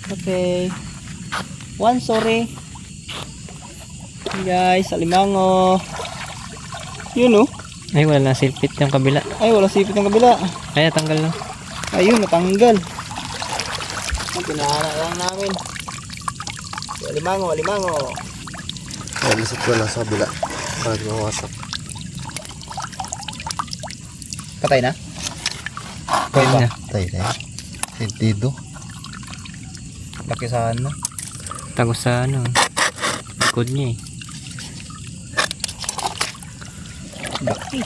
Okay. One, sorry. Guys, alimango. Yun oh. Ay, wala na silpit yung kabila. Ay, wala sipit ng kabila. Ay, tanggal na. Ayun, natanggal. Pinahana lang namin. Alimango, alimango. Ay, lisot ko lang sa kabila. Para mawasak. Patay na? Pwede na. Tayo na yan. Sentido. Laki saan na. Tagos sa ano. Likod niya eh. Laki.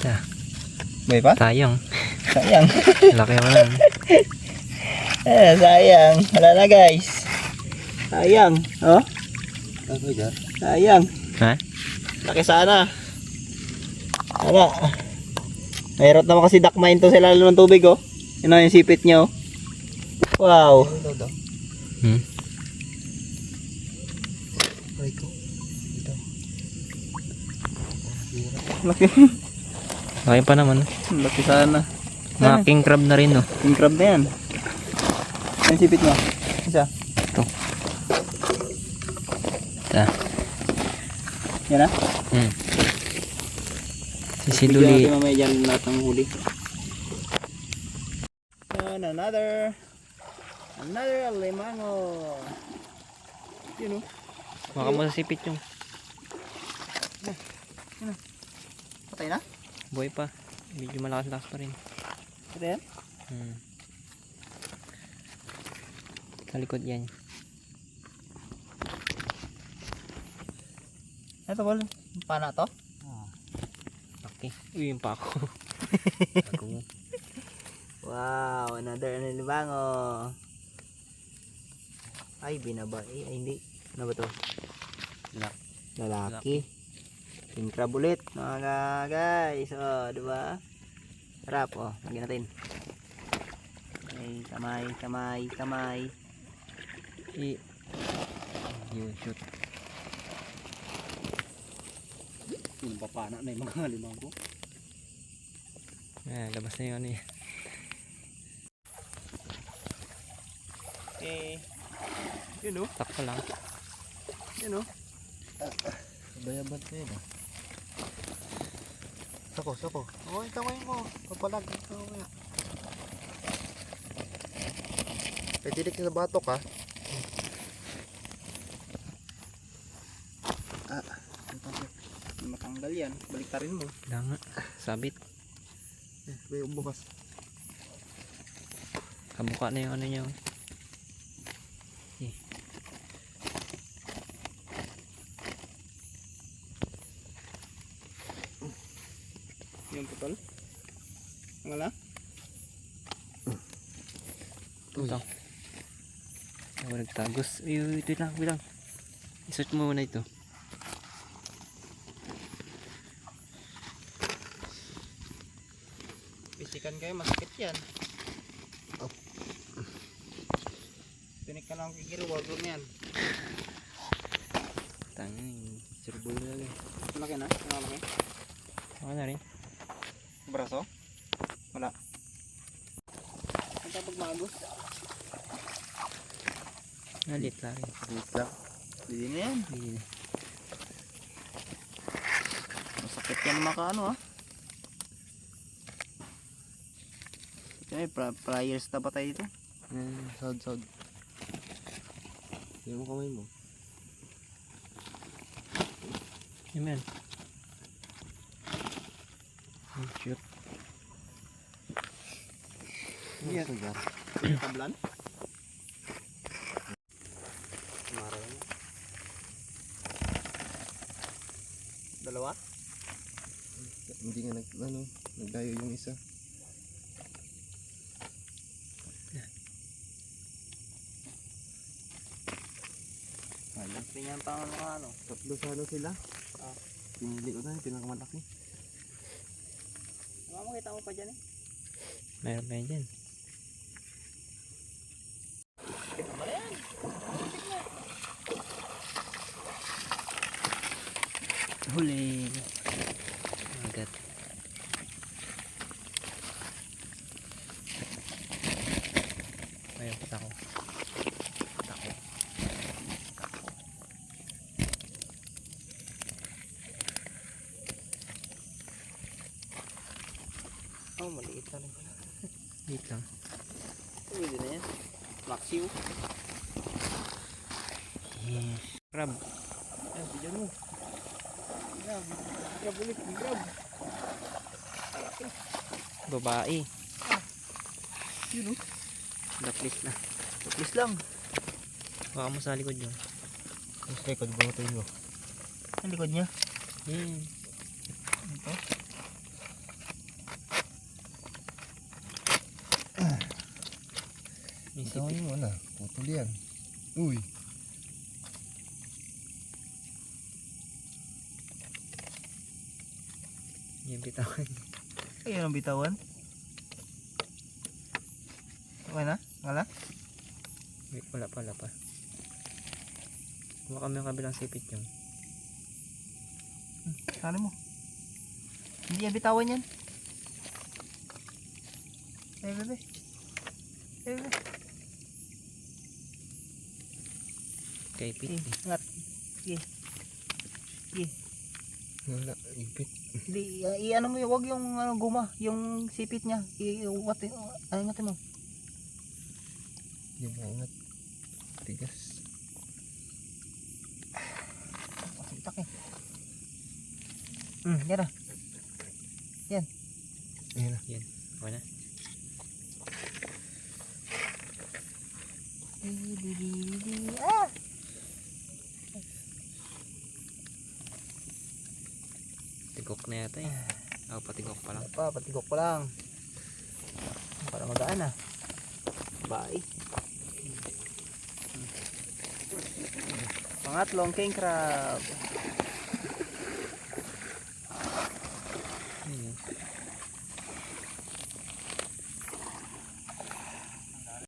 Ta. Bay pa? Sayang. Sayang. Laki mo lang. Sayang. Wala na guys. Sayang. Oh? Ano dyan? Sayang. Ha? Laki sana. Wala. Mayroon naman kasi duck mine to sa ilalim ng tubig oh. Yun yung sipit niya oh. Wow. Ano daw? Hmm? Aray ko. Laki. Laki pa naman. Laki sana. Mga king crab na rin oh. King crab na yan. Yung sipit niya. Isa. Ito. Ta. Yan na. Hmm. Sisiduli. Bigyan natin mamaya dyan lahat ng huli. And another alimango. Yun oh. Baka mo sa sipit yung. Patay na? Buhay pa. Medyo malakas-lakas pa rin. Patay yan? Hmm. Sa likod yan. Ito bol. Pana to? Okay. Uy, yung pa ako. Wow, another alimango. Ay, binaba. Ay, hindi. Ano ba to? Lalaki. King crab ulit, mga guys. Oh, diba? Sarap, oh. Lagyan natin. Kamay, kamay, kamay. Yun, shoot. Yung papana na yung mga alimango. Labas na yung ano eh. Okay. Yun oh. Takpa lang. Yun oh. Bayabat na yun ah. Sako. Oh, kamay mo. Papalag. Kamay. Pwede ka sa batok ha. Matanggal yan. Baliktarin mo. Wala nga. Sabit. May bukas. Kabuka na yung ano niya. Yung putol. Wala? Ito. Ako nagtagos. Uy, ito lang. I-search mo muna ito. Pisikan kayo, masakit yan. Tinik ka lang kikiro, wag mo yan. Tangin. Surbol na lang. Malaki na? Malaki? Ako na rin. Braso? Wala. Ang tapag maagos. Nalit lang rin. Wait lang. Hindi na yan. Hindi na. Masakit yan makaano ha. Okay, pliers na ba tayo dito? Sod. Yan mo kamay mo. Amen. Shoot. Yes. Yan. Kablan? Dalawa? Hindi nga nagdayo yung isa. Ayun. Ganyan pa ang mga ano. Tatlo sana sila. Pinili ko na yung pinakamalaki. Makita mo pa dyan eh. Meron pa yun dyan. Tama na yan. Huli. Agad. Mayroon yan. Tako. Tako. Oh, maliit na rin pala. Wait lang. Pwede na yan. Maxiw. Yes. Crab. Ayan, bigyan mo. Grab. Grab ulit. Grab. Babae. Yun o. Lapis na. Please lang. Baka mo sa likod yun. Ang likod ba ito yun? Ang likod niya. Ito. May Ikaw sipit. mo na. Putol yan. Uy. Yan bitawan. Ayun ang bitawan. Okay na? Wala? Wait, wala pa. Kuha kami ang kabilang sipit yung. Sali mo. Hindi yan bitawan yan. Bebe. Kay pit. Ingat. Sige. Wala. Ipit. Hindi, i-ano mo yung, wag yung guma, yung sipit niya. Ingatin mo. Hindi maingat. Tigas. Masitak eh. Yan na. Ayan na. Yan. Okay na. Ah! Tigok na yata eh. Ako patigok pa lang. Patigok pa lang. Para magaan ah. Bye. Pangatlong king crab.